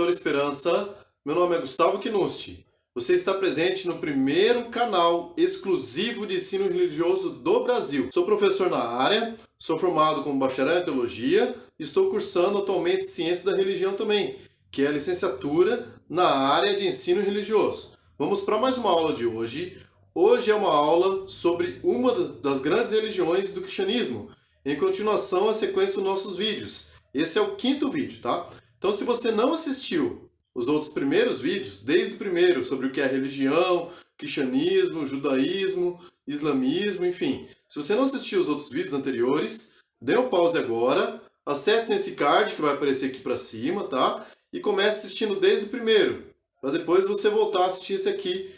professor Esperança. Meu nome é Gustavo Kinusti. Você está presente no primeiro canal exclusivo de ensino religioso do Brasil. Sou professor na área, sou formado como bacharel em teologia e estou cursando atualmente Ciências da Religião também, que é a licenciatura na área de ensino religioso. Vamos para mais uma aula de hoje. Hoje é uma aula sobre uma das grandes religiões do cristianismo, em continuação à sequência dos nossos vídeos. Esse é o 5º vídeo, tá? Então, se você não assistiu os outros primeiros vídeos, desde o primeiro sobre o que é religião, cristianismo, judaísmo, islamismo, enfim. Se você não assistiu os outros vídeos anteriores, dê um pause agora, acesse esse card que vai aparecer aqui para cima, tá? E comece assistindo desde o primeiro, para depois você voltar a assistir esse aqui,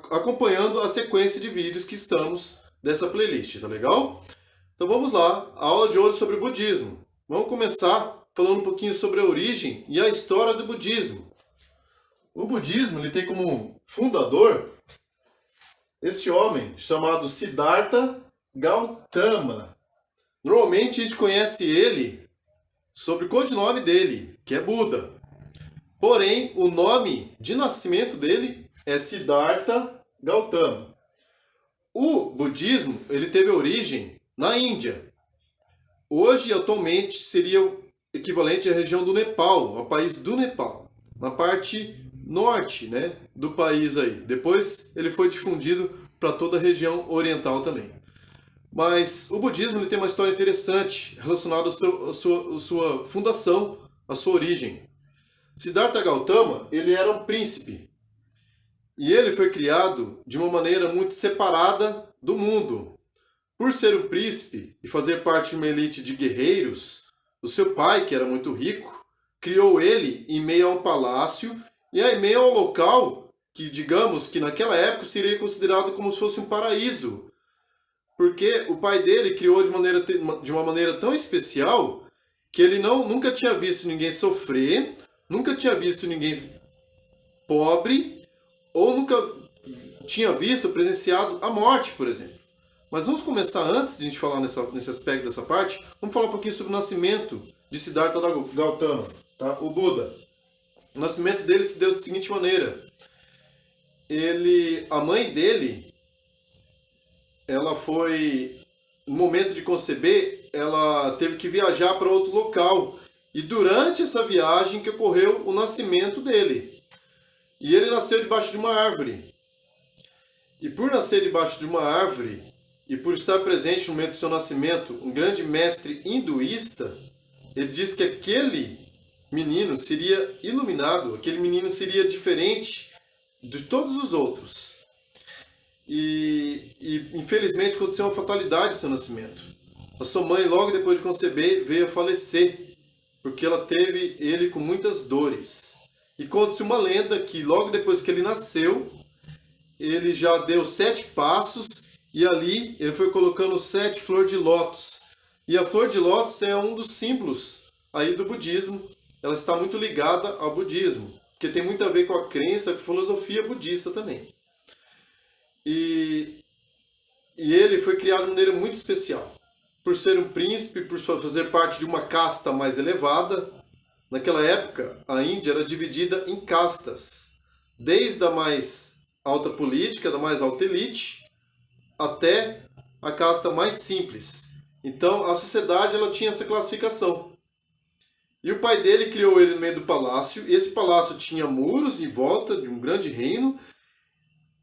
acompanhando a sequência de vídeos que estamos dessa playlist, tá legal? Então vamos lá, a aula de hoje é sobre o budismo. Vamos começar falando um pouquinho sobre a origem e a história do budismo. O budismo ele tem como fundador este homem chamado Siddhartha Gautama. Normalmente a gente conhece ele sob o codinome dele, que é Buda. Porém, o nome de nascimento dele é Siddhartha Gautama. O budismo ele teve origem na Índia. Hoje, atualmente, seria o equivalente à região do Nepal, ao país do Nepal, na parte norte, né, do país aí. Depois ele foi difundido para toda a região oriental também. Mas o budismo ele tem uma história interessante relacionada à sua fundação, à sua origem. Siddhartha Gautama, ele era um príncipe. E ele foi criado de uma maneira muito separada do mundo. Por ser um príncipe e fazer parte de uma elite de guerreiros, o seu pai, que era muito rico, criou ele em meio a um palácio e em meio a um local que, digamos, que naquela época seria considerado como se fosse um paraíso. Porque o pai dele criou de uma maneira tão especial que ele nunca tinha visto ninguém sofrer, nunca tinha visto ninguém pobre ou nunca tinha presenciado a morte, por exemplo. Mas vamos começar, antes de a gente falar nesse aspecto dessa parte, vamos falar um pouquinho sobre o nascimento de Siddhartha Gautama, tá? O Buda. O nascimento dele se deu da seguinte maneira. A mãe dele, ela foi, no momento de conceber, ela teve que viajar para outro local. E durante essa viagem que ocorreu o nascimento dele. E ele nasceu debaixo de uma árvore. E por nascer debaixo de uma árvore, e por estar presente no momento do seu nascimento, um grande mestre hinduísta, ele diz que aquele menino seria iluminado, aquele menino seria diferente de todos os outros. E infelizmente aconteceu uma fatalidade no seu nascimento. A sua mãe, logo depois de conceber, veio a falecer, porque ela teve ele com muitas dores. E conta-se uma lenda que logo depois que ele nasceu, ele já deu 7 passos, e ali ele foi colocando 7 flores de lótus. E a flor de lótus é um dos símbolos aí do budismo. Ela está muito ligada ao budismo, porque tem muito a ver com a crença, com a filosofia budista também. E ele foi criado de maneira muito especial. Por ser um príncipe, por fazer parte de uma casta mais elevada. Naquela época, a Índia era dividida em castas. Desde a mais alta política, da mais alta elite, até a casta mais simples. Então, a sociedade ela tinha essa classificação. E o pai dele criou ele no meio do palácio. E esse palácio tinha muros em volta de um grande reino.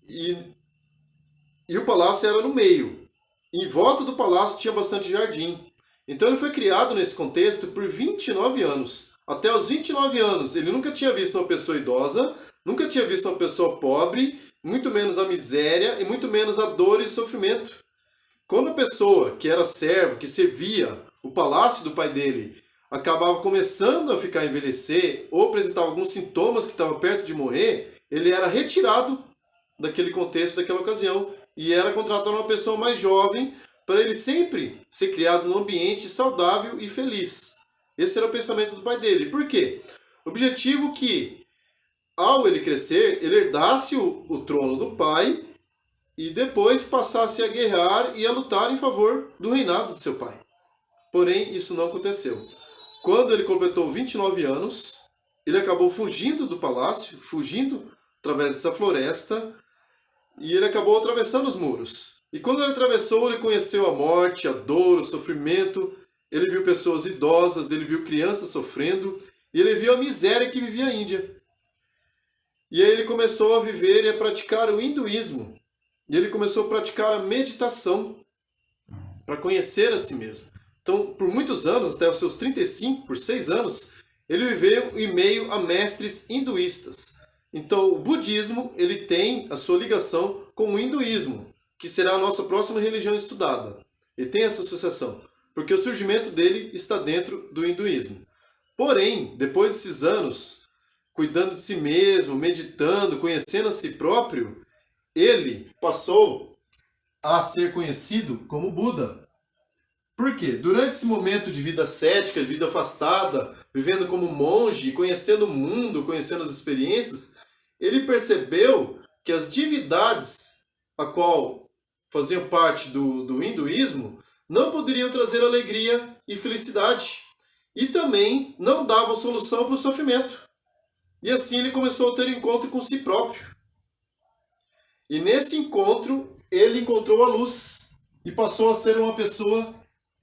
E o palácio era no meio. Em volta do palácio tinha bastante jardim. Então, ele foi criado nesse contexto por 29 anos. Até os 29 anos, ele nunca tinha visto uma pessoa idosa, nunca tinha visto uma pessoa pobre, muito menos a miséria e muito menos a dor e sofrimento. Quando a pessoa que era servo, que servia o palácio do pai dele, acabava começando a ficar envelhecer ou apresentava alguns sintomas que estava perto de morrer, ele era retirado daquele contexto, daquela ocasião, e era contratado uma pessoa mais jovem para ele sempre ser criado num ambiente saudável e feliz. Esse era o pensamento do pai dele. Por quê? O objetivo que, ao ele crescer, ele herdasse o trono do pai e depois passasse a guerrear e a lutar em favor do reinado de seu pai. Porém, isso não aconteceu. Quando ele completou 29 anos, ele acabou fugindo do palácio, fugindo através dessa floresta, e ele acabou atravessando os muros. E quando ele atravessou, ele conheceu a morte, a dor, o sofrimento, ele viu pessoas idosas, ele viu crianças sofrendo, e ele viu a miséria que vivia a Índia. E aí ele começou a viver e a praticar o hinduísmo. E ele começou a praticar a meditação para conhecer a si mesmo. Então, por muitos anos, até os seus 35, por 6 anos, ele viveu em meio a mestres hinduístas. Então, o budismo ele tem a sua ligação com o hinduísmo, que será a nossa próxima religião estudada. Ele tem essa associação, porque o surgimento dele está dentro do hinduísmo. Porém, depois desses anos, cuidando de si mesmo, meditando, conhecendo a si próprio, ele passou a ser conhecido como Buda. Por quê? Durante esse momento de vida cética, de vida afastada, vivendo como monge, conhecendo o mundo, conhecendo as experiências, ele percebeu que as divindades a qual faziam parte do hinduísmo não poderiam trazer alegria e felicidade. E também não davam solução para o sofrimento. E assim ele começou a ter encontro com si próprio. E nesse encontro, ele encontrou a luz e passou a ser uma pessoa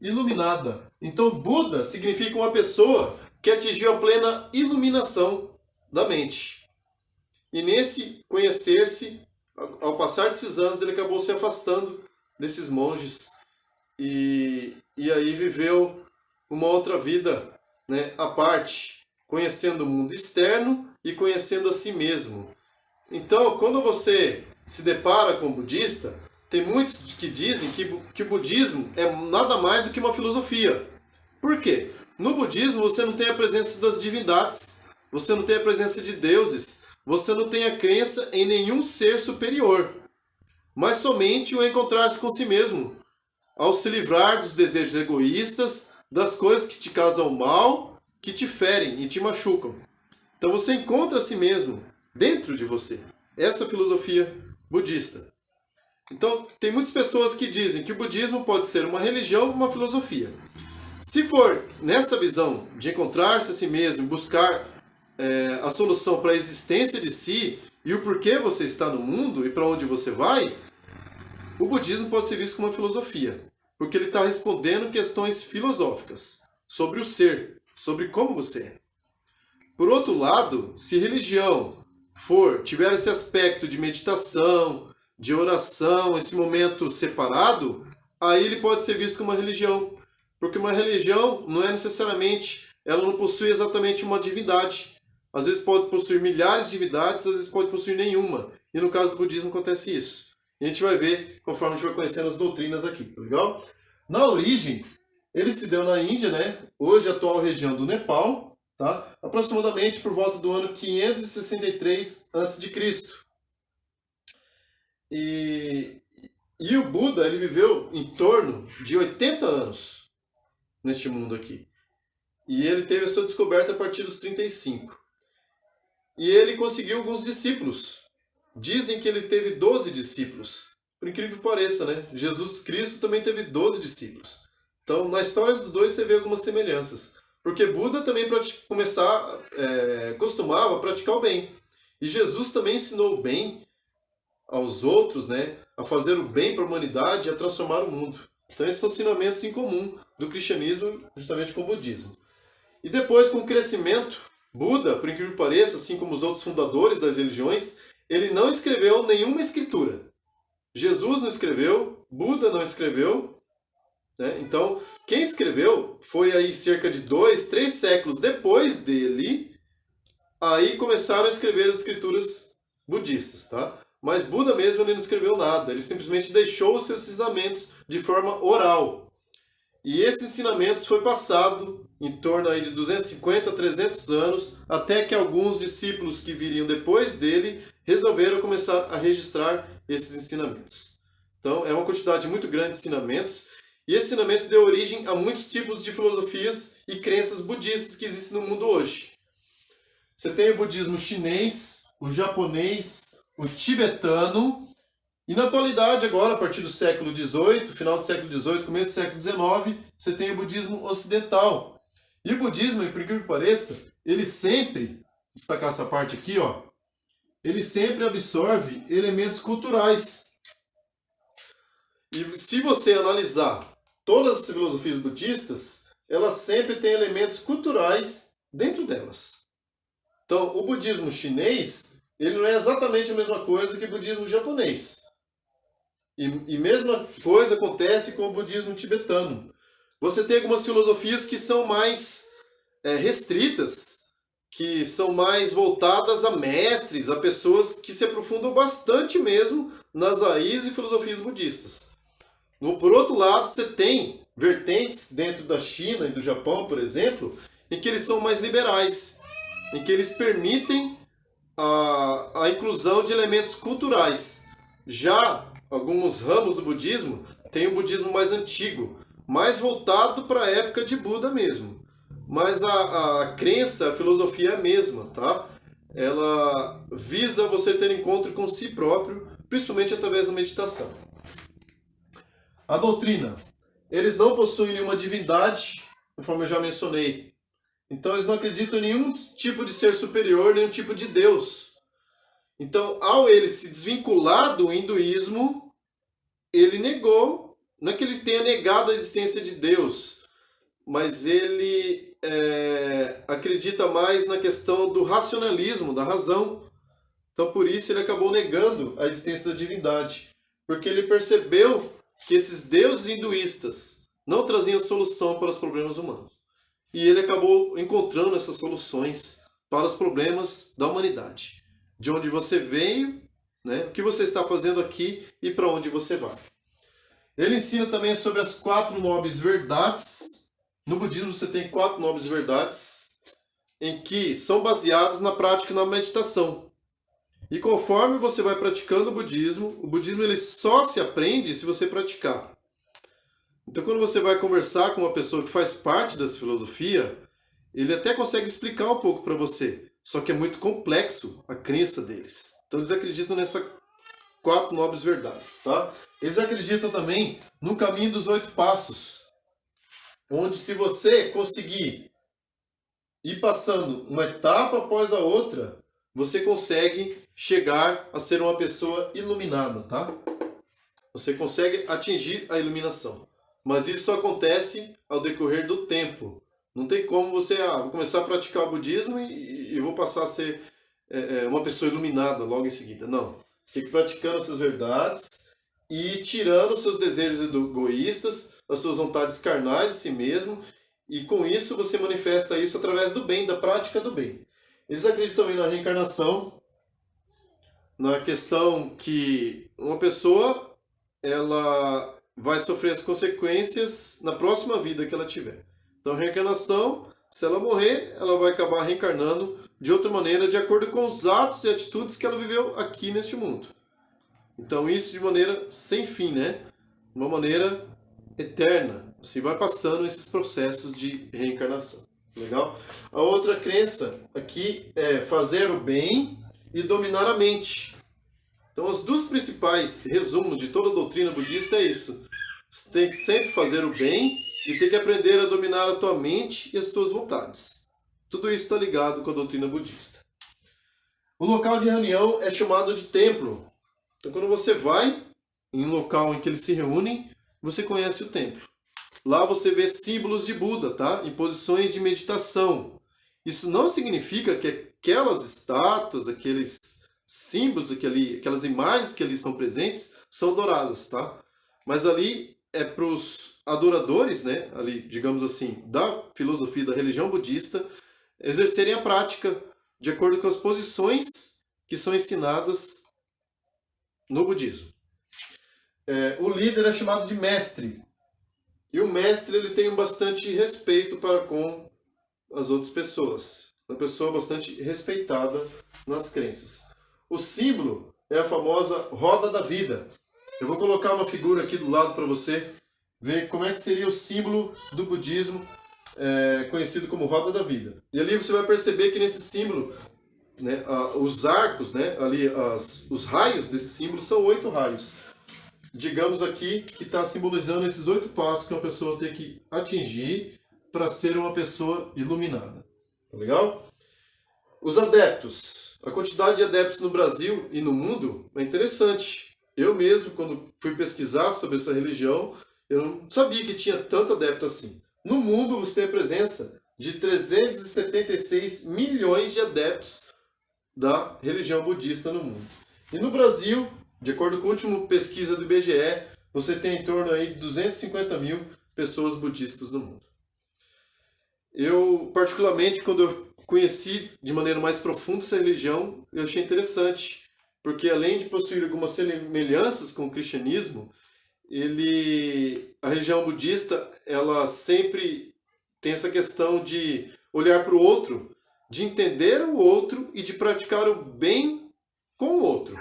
iluminada. Então, Buda significa uma pessoa que atingiu a plena iluminação da mente. E nesse conhecer-se, ao passar desses anos, ele acabou se afastando desses monges e aí viveu uma outra vida, né, à parte, conhecendo o mundo externo e conhecendo a si mesmo. Então, quando você se depara com o budista, tem muitos que dizem que o budismo é nada mais do que uma filosofia. Por quê? No budismo você não tem a presença das divindades, você não tem a presença de deuses, você não tem a crença em nenhum ser superior, mas somente o encontrar-se com si mesmo, ao se livrar dos desejos egoístas, das coisas que te causam mal, que te ferem e te machucam. Então você encontra a si mesmo dentro de você. Essa é a filosofia budista. Então, tem muitas pessoas que dizem que o budismo pode ser uma religião ou uma filosofia. Se for nessa visão de encontrar-se a si mesmo, buscar a solução para a existência de si e o porquê você está no mundo e para onde você vai, o budismo pode ser visto como uma filosofia, porque ele está respondendo questões filosóficas sobre o ser, sobre como você é. Por outro lado, se religião tiver esse aspecto de meditação, de oração, esse momento separado, aí ele pode ser visto como uma religião. Porque uma religião não é necessariamente, ela não possui exatamente uma divindade. Às vezes pode possuir milhares de divindades, às vezes pode possuir nenhuma. E no caso do budismo acontece isso. E a gente vai ver conforme a gente vai conhecendo as doutrinas aqui, tá legal? Na origem, ele se deu na Índia, né? Hoje a atual região do Nepal, tá? Aproximadamente por volta do ano 563 a.C. E o Buda ele viveu em torno de 80 anos neste mundo aqui. E ele teve a sua descoberta a partir dos 35. E ele conseguiu alguns discípulos. Dizem que ele teve 12 discípulos. Por incrível que pareça, né? Jesus Cristo também teve 12 discípulos. Então, na história dos dois você vê algumas semelhanças. Porque Buda também costumava praticar o bem. E Jesus também ensinou o bem aos outros, né? A fazer o bem para a humanidade e a transformar o mundo. Então, esses são ensinamentos em comum do cristianismo justamente com o budismo. E depois, com o crescimento, Buda, por incrível que pareça, assim como os outros fundadores das religiões, ele não escreveu nenhuma escritura. Jesus não escreveu, Buda não escreveu, né? Então, quem escreveu foi aí cerca de 2, 3 séculos depois dele, aí começaram a escrever as escrituras budistas, tá? Mas Buda mesmo ele não escreveu nada, ele simplesmente deixou os seus ensinamentos de forma oral. E esses ensinamentos foi passado em torno aí de 250 a 300 anos, até que alguns discípulos que viriam depois dele resolveram começar a registrar esses ensinamentos. Então, é uma quantidade muito grande de ensinamentos, e esses ensinamentos deu origem a muitos tipos de filosofias e crenças budistas que existem no mundo hoje. Você tem o budismo chinês, o japonês, o tibetano, e na atualidade, agora, a partir do século XVIII, final do século XVIII, começo do século XIX, você tem o budismo ocidental. E o budismo, por incrível que pareça, ele sempre destacar essa parte aqui, ó, ele sempre absorve elementos culturais. E se você analisar todas as filosofias budistas, elas sempre têm elementos culturais dentro delas. Então, o budismo chinês, ele não é exatamente a mesma coisa que o budismo japonês. E mesma coisa acontece com o budismo tibetano. Você tem algumas filosofias que são mais restritas, que são mais voltadas a mestres, a pessoas que se aprofundam bastante mesmo nas raízes e filosofias budistas. Por outro lado, você tem vertentes dentro da China e do Japão, por exemplo, em que eles são mais liberais, em que eles permitem a inclusão de elementos culturais. Já alguns ramos do budismo têm o budismo mais antigo, mais voltado para a época de Buda mesmo. Mas a crença, a filosofia é a mesma, tá? Ela visa você ter encontro com si próprio, principalmente através da meditação. A doutrina. Eles não possuem nenhuma divindade, conforme eu já mencionei. Então eles não acreditam em nenhum tipo de ser superior, nenhum tipo de Deus. Então, ao ele se desvincular do hinduísmo, ele negou, não é que ele tenha negado a existência de Deus, mas ele acredita mais na questão do racionalismo, da razão. Então, por isso, ele acabou negando a existência da divindade, porque ele percebeu que esses deuses hinduístas não traziam solução para os problemas humanos. E ele acabou encontrando essas soluções para os problemas da humanidade. De onde você veio, né? O que você está fazendo aqui e para onde você vai. Ele ensina também sobre as 4 nobres verdades. No budismo você tem 4 nobres verdades, em que são baseadas na prática e na meditação. E conforme você vai praticando o budismo ele só se aprende se você praticar. Então quando você vai conversar com uma pessoa que faz parte dessa filosofia, ele até consegue explicar um pouco para você. Só que é muito complexo a crença deles. Então eles acreditam nessas 4 nobres verdades, tá? Eles acreditam também no caminho dos 8 passos, onde se você conseguir ir passando uma etapa após a outra, você consegue chegar a ser uma pessoa iluminada, tá? Você consegue atingir a iluminação. Mas isso só acontece ao decorrer do tempo. Não tem como você, vou começar a praticar o budismo e vou passar a ser uma pessoa iluminada logo em seguida. Não. Você tem que ir praticando essas verdades e tirando os seus desejos egoístas, as suas vontades carnais de si mesmo, e com isso você manifesta isso através do bem, da prática do bem. Eles acreditam também na reencarnação, na questão que uma pessoa ela vai sofrer as consequências na próxima vida que ela tiver. Então, reencarnação, se ela morrer, ela vai acabar reencarnando de outra maneira, de acordo com os atos e atitudes que ela viveu aqui neste mundo. Então, isso de maneira sem fim, né? Uma maneira eterna. Assim vai passando esses processos de reencarnação. Legal? A outra crença aqui é fazer o bem e dominar a mente. Então, os 2 principais resumos de toda a doutrina budista é isso. Você tem que sempre fazer o bem e tem que aprender a dominar a tua mente e as tuas vontades. Tudo isso está ligado com a doutrina budista. O local de reunião é chamado de templo. Então, quando você vai em um local em que eles se reúnem, você conhece o templo. Lá você vê símbolos de Buda, tá? Em posições de meditação. Isso não significa que aquelas estátuas, aqueles símbolos, aquelas imagens que ali estão presentes, são adoradas, tá? Mas ali é para os adoradores, né? Ali, digamos assim, da filosofia da religião budista, exercerem a prática de acordo com as posições que são ensinadas no budismo. O líder é chamado de mestre. E o mestre ele tem bastante respeito para com as outras pessoas. Uma pessoa bastante respeitada nas crenças. O símbolo é a famosa roda da vida. Eu vou colocar uma figura aqui do lado para você ver como é que seria o símbolo do budismo, conhecido como roda da vida. E ali você vai perceber que nesse símbolo, né, os arcos, né, ali os raios desse símbolo são 8 raios. Digamos aqui que está simbolizando esses 8 passos que uma pessoa tem que atingir para ser uma pessoa iluminada. Tá legal? Os adeptos. A quantidade de adeptos no Brasil e no mundo é interessante. Eu mesmo, quando fui pesquisar sobre essa religião, eu não sabia que tinha tanto adepto assim. No mundo, você tem a presença de 376 milhões de adeptos da religião budista no mundo. E no Brasil, de acordo com a última pesquisa do IBGE, você tem em torno aí de 250 mil pessoas budistas no mundo. Eu, particularmente, quando eu conheci de maneira mais profunda essa religião, eu achei interessante, porque além de possuir algumas semelhanças com o cristianismo, a religião budista, ela sempre tem essa questão de olhar para o outro, de entender o outro e de praticar o bem com o outro.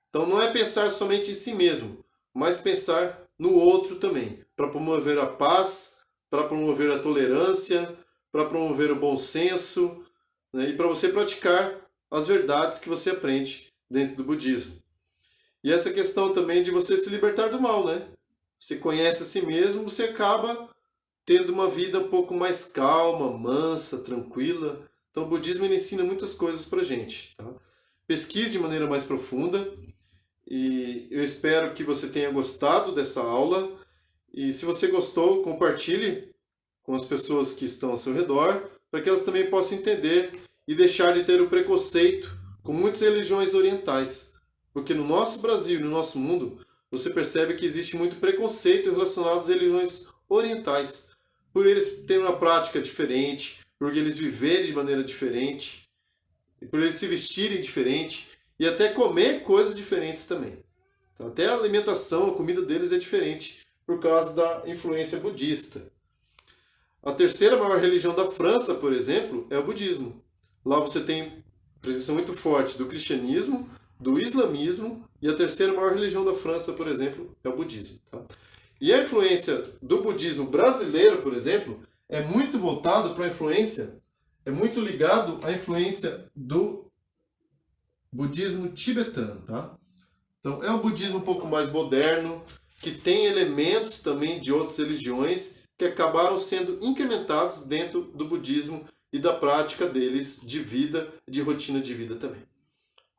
Então não é pensar somente em si mesmo, mas pensar no outro também, para promover a paz, para promover a tolerância, para promover o bom senso, né, e para você praticar as verdades que você aprende dentro do budismo. E essa questão também de você se libertar do mal, né? Você conhece a si mesmo, você acaba tendo uma vida um pouco mais calma, mansa, tranquila. Então o budismo ensina muitas coisas pra gente. Tá? Pesquise de maneira mais profunda e eu espero que você tenha gostado dessa aula. E se você gostou, compartilhe com as pessoas que estão ao seu redor, para que elas também possam entender e deixar de ter o preconceito com muitas religiões orientais. Porque no nosso Brasil e no nosso mundo, você percebe que existe muito preconceito relacionado às religiões orientais. Por eles terem uma prática diferente, por eles viverem de maneira diferente, por eles se vestirem diferente e até comer coisas diferentes também. Até a alimentação, a comida deles é diferente por causa da influência budista. A terceira maior religião da França, por exemplo, é o budismo. Lá você tem presença muito forte do cristianismo, do islamismo, e a terceira maior religião da França, por exemplo, é o budismo. Tá? E a influência do budismo brasileiro, por exemplo, é muito voltado para a influência, é muito ligado à influência do budismo tibetano. Tá? Então, é um budismo um pouco mais moderno, que tem elementos também de outras religiões, que acabaram sendo incrementados dentro do budismo e da prática deles de vida, de rotina de vida também.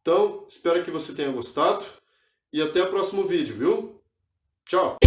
Então, espero que você tenha gostado e até o próximo vídeo, viu? Tchau!